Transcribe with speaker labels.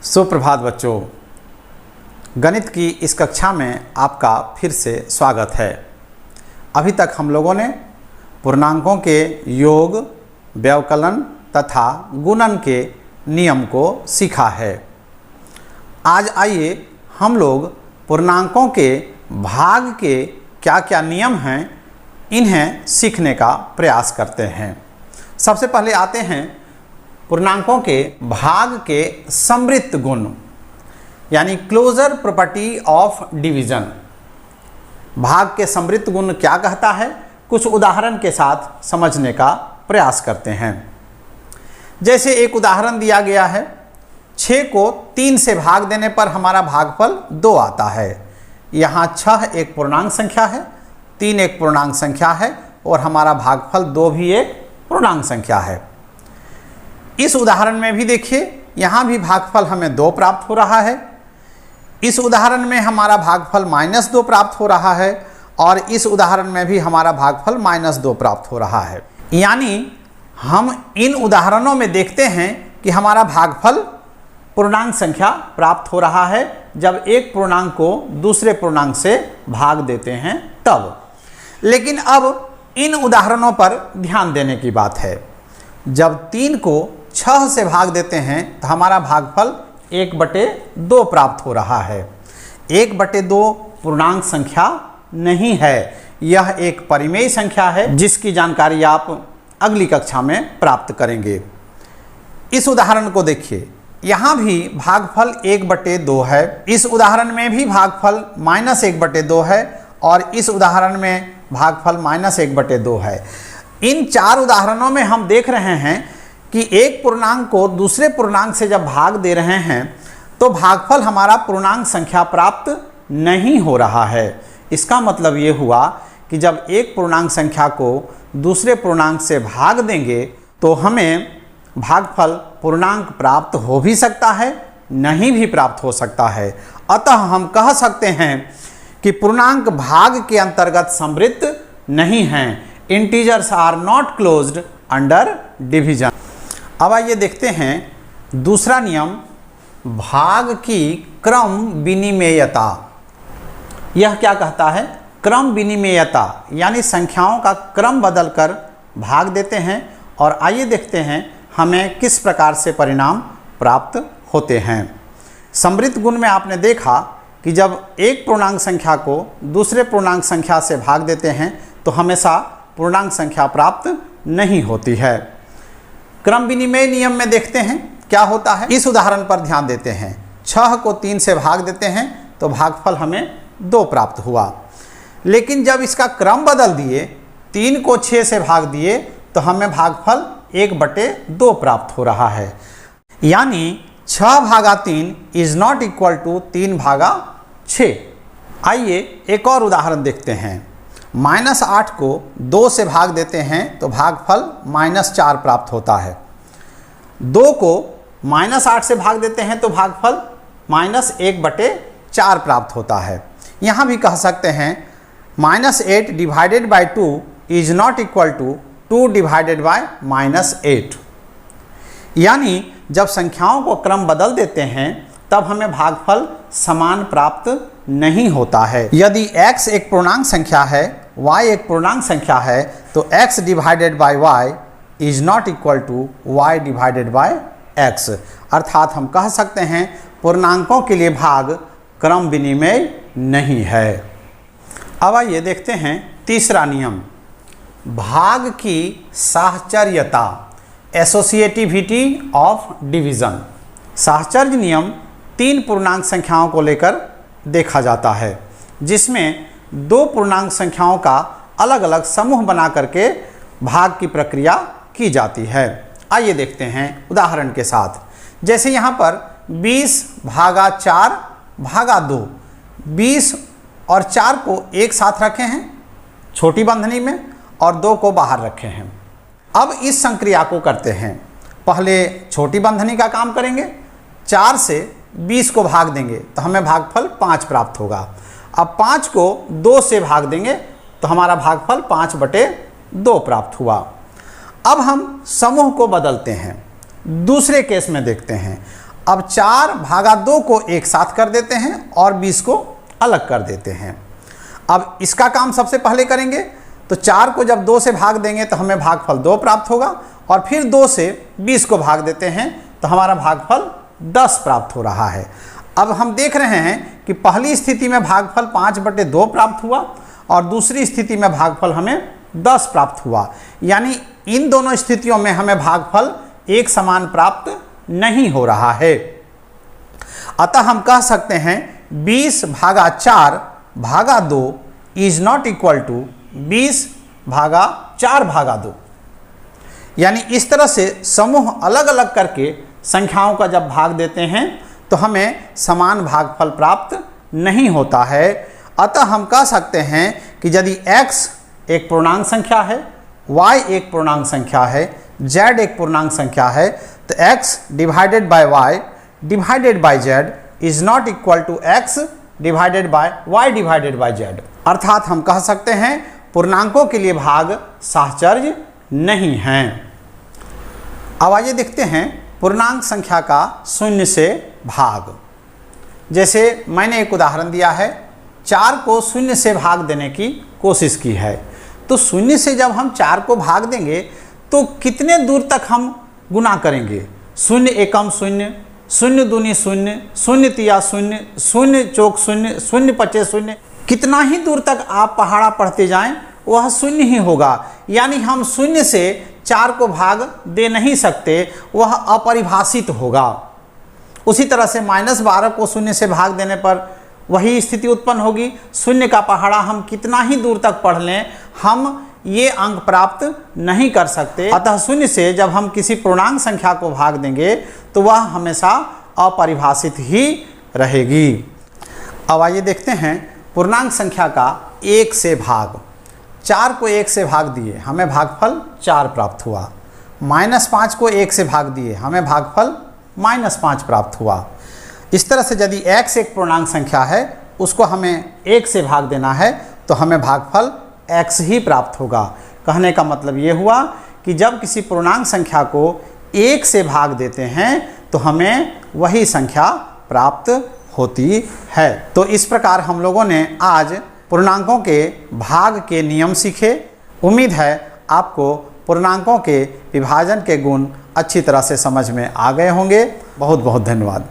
Speaker 1: सुप्रभात बच्चों, गणित की इस कक्षा में आपका फिर से स्वागत है। अभी तक हम लोगों ने पूर्णांकों के योग, व्यवकलन तथा गुणन के नियम को सीखा है। आज आइए हम लोग पूर्णांकों के भाग के क्या क्या नियम हैं, इन्हें सीखने का प्रयास करते हैं। सबसे पहले आते हैं पूर्णांकों के भाग के समृद्ध गुण, यानी क्लोजर प्रॉपर्टी ऑफ डिवीजन। भाग के समृद्ध गुण क्या कहता है, कुछ उदाहरण के साथ समझने का प्रयास करते हैं। जैसे एक उदाहरण दिया गया है, 6 को 3 से भाग देने पर हमारा भागफल 2 आता है। यहाँ 6 एक पूर्णांक संख्या है, 3 एक पूर्णांक संख्या है और हमारा भागफल 2 भी एक पूर्णांक संख्या है। इस उदाहरण में भी देखिए, यहाँ भी भागफल हमें 2 प्राप्त हो रहा है। इस उदाहरण में हमारा भागफल -2 प्राप्त हो रहा है और इस उदाहरण में भी हमारा भागफल -2 प्राप्त हो रहा है। यानी हम इन उदाहरणों में देखते हैं कि हमारा भागफल पूर्णांक संख्या प्राप्त हो रहा है जब एक पूर्णांक को दूसरे पूर्णांक से भाग देते हैं तब। लेकिन अब इन उदाहरणों पर ध्यान देने की बात है। जब 3 को 6 से भाग देते हैं तो हमारा भागफल 1/2 प्राप्त हो रहा है। 1/2 पूर्णांक संख्या नहीं है, यह एक परिमेय संख्या है जिसकी जानकारी आप अगली कक्षा में प्राप्त करेंगे। इस उदाहरण को देखिए, यहाँ भी भागफल 1/2 है, इस उदाहरण में भी भागफल -1/2 है और इस उदाहरण में भागफल -1/2 है। इन 4 उदाहरणों में हम देख रहे हैं कि एक पूर्णांक को दूसरे पूर्णांक से जब भाग दे रहे हैं तो भागफल हमारा पूर्णांक संख्या प्राप्त नहीं हो रहा है। इसका मतलब ये हुआ कि जब एक पूर्णांक संख्या को दूसरे पूर्णांक से भाग देंगे तो हमें भागफल पूर्णांक प्राप्त हो भी सकता है, नहीं भी प्राप्त हो सकता है। अतः हम कह सकते हैं कि पूर्णांक भाग के अंतर्गत समृद्ध नहीं हैं। Integers are not closed under division. अब आइए देखते हैं दूसरा नियम, भाग की क्रम विनिमेयता। यह क्या कहता है? क्रम विनिमेयता, यानी संख्याओं का क्रम बदलकर भाग देते हैं और आइए देखते हैं हमें किस प्रकार से परिणाम प्राप्त होते हैं। समृद्ध गुण में आपने देखा कि जब एक पूर्णांक संख्या को दूसरे पूर्णांक संख्या से भाग देते हैं तो हमेशा पूर्णांक संख्या प्राप्त नहीं होती है। क्रम विनिमय नियम में देखते हैं क्या होता है। इस उदाहरण पर ध्यान देते हैं, 6 को 3 से भाग देते हैं तो भागफल हमें 2 प्राप्त हुआ। लेकिन जब इसका क्रम बदल दिए, 3 को 6 से भाग दिए तो हमें भागफल 1/2 प्राप्त हो रहा है। यानी 6/3 इज नॉट इक्वल टू 3/6। आइए एक और उदाहरण देखते हैं। -8 को 2 से भाग देते हैं तो भागफल -4 प्राप्त होता है। 2 को -8 से भाग देते हैं तो भागफल -1/4 प्राप्त होता है। यहाँ भी कह सकते हैं -8 divided by 2 is not equal to 2 divided by -8। यानी जब संख्याओं को क्रम बदल देते हैं तब हमें भागफल समान प्राप्त नहीं होता है। यदि x एक पूर्णांक संख्या है, y एक पूर्णांक संख्या है तो x divided by y is not equal to y divided by x। अर्थात हम कह सकते हैं पूर्णांकों के लिए भाग क्रम विनिमेय नहीं है। अब आइए देखते हैं तीसरा नियम, भाग की साहचर्यता, एसोसिएटिविटी ऑफ डिवीजन। साहचर्य नियम 3 पूर्णांक संख्याओं को लेकर देखा जाता है, जिसमें 2 पूर्णांक संख्याओं का अलग अलग समूह बना करके भाग की प्रक्रिया की जाती है। आइए देखते हैं उदाहरण के साथ। जैसे यहाँ पर 20/4/2, 20 और 4 को एक साथ रखे हैं छोटी बंधनी में और 2 को बाहर रखे हैं। अब इस संक्रिया को करते हैं। पहले छोटी बंधनी का काम करेंगे, 4 से 20 को भाग देंगे तो हमें भागफल 5 प्राप्त होगा। अब 5 को 2 से भाग देंगे तो हमारा भागफल 5/2 प्राप्त हुआ। अब हम समूह को बदलते हैं, दूसरे केस में देखते हैं। अब 4 भागा 2 को एक साथ कर देते हैं और 20 को अलग कर देते हैं। अब इसका काम सबसे पहले करेंगे, तो 4 को जब 2 से भाग देंगे तो हमें भागफल 2 प्राप्त होगा, और फिर 2 से 20 को भाग देते हैं तो हमारा भागफल 10 प्राप्त हो रहा है। अब हम देख रहे हैं कि पहली स्थिति में भागफल 5/2 प्राप्त हुआ और दूसरी स्थिति में भागफल हमें 10 प्राप्त हुआ, यानी इन दोनों स्थितियों में हमें भागफल एक समान प्राप्त नहीं हो रहा है। अतः हम कह सकते हैं 20 भागा 4 भागा 2 इज नॉट इक्वल टू 20 भागा 4 भागा 2। यानी इस तरह से समूह अलग अलग करके संख्याओं का जब भाग देते हैं तो हमें समान भागफल प्राप्त नहीं होता है। अतः हम कह सकते हैं कि यदि x एक पूर्णांक संख्या है, y एक पूर्णांक संख्या है, z एक पूर्णांक संख्या है, तो x divided by y divided by z is not equal to x divided by y divided by z। अर्थात हम कह सकते हैं पूर्णांकों के लिए भाग साहचर्य नहीं हैं। अब आइए देखते हैं पूर्णांक संख्या का शून्य से भाग। जैसे मैंने एक उदाहरण दिया है, 4 को शून्य से भाग देने की कोशिश की है, तो शून्य से जब हम 4 को भाग देंगे तो कितने दूर तक हम गुना करेंगे? 0 एकम 0, 0 दूनी 0, 0 तिया 0, 0 चौक 0, 0 पचे 0, कितना ही दूर तक आप पहाड़ा पढ़ते जाएं वह 0 ही होगा। यानी हम 0 से 4 को भाग दे नहीं सकते, वह अपरिभाषित होगा। उसी तरह से -12 को 0 से भाग देने पर वही स्थिति उत्पन्न होगी। 0 का पहाड़ा हम कितना ही दूर तक पढ़ लें, हम ये अंक प्राप्त नहीं कर सकते। अतः 0 से जब हम किसी पूर्णांक संख्या को भाग देंगे तो वह हमेशा अपरिभाषित ही रहेगी। अब आइए देखते हैं पूर्णांक संख्या का 1 से भाग। 4 को 1 से भाग दिए, हमें भागफल 4 प्राप्त हुआ। -5 को 1 से भाग दिए, हमें भागफल -5 प्राप्त हुआ। इस तरह से यदि x एक पूर्णांक संख्या है, उसको हमें 1 से भाग देना है तो हमें भागफल x ही प्राप्त होगा। कहने का मतलब ये हुआ कि जब किसी पूर्णांक संख्या को 1 से भाग देते हैं तो हमें वही संख्या प्राप्त होती है। तो इस प्रकार हम लोगों ने आज पूर्णांकों के भाग के नियम सीखे। उम्मीद है आपको पूर्णांकों के विभाजन के गुण अच्छी तरह से समझ में आ गए होंगे। बहुत बहुत धन्यवाद।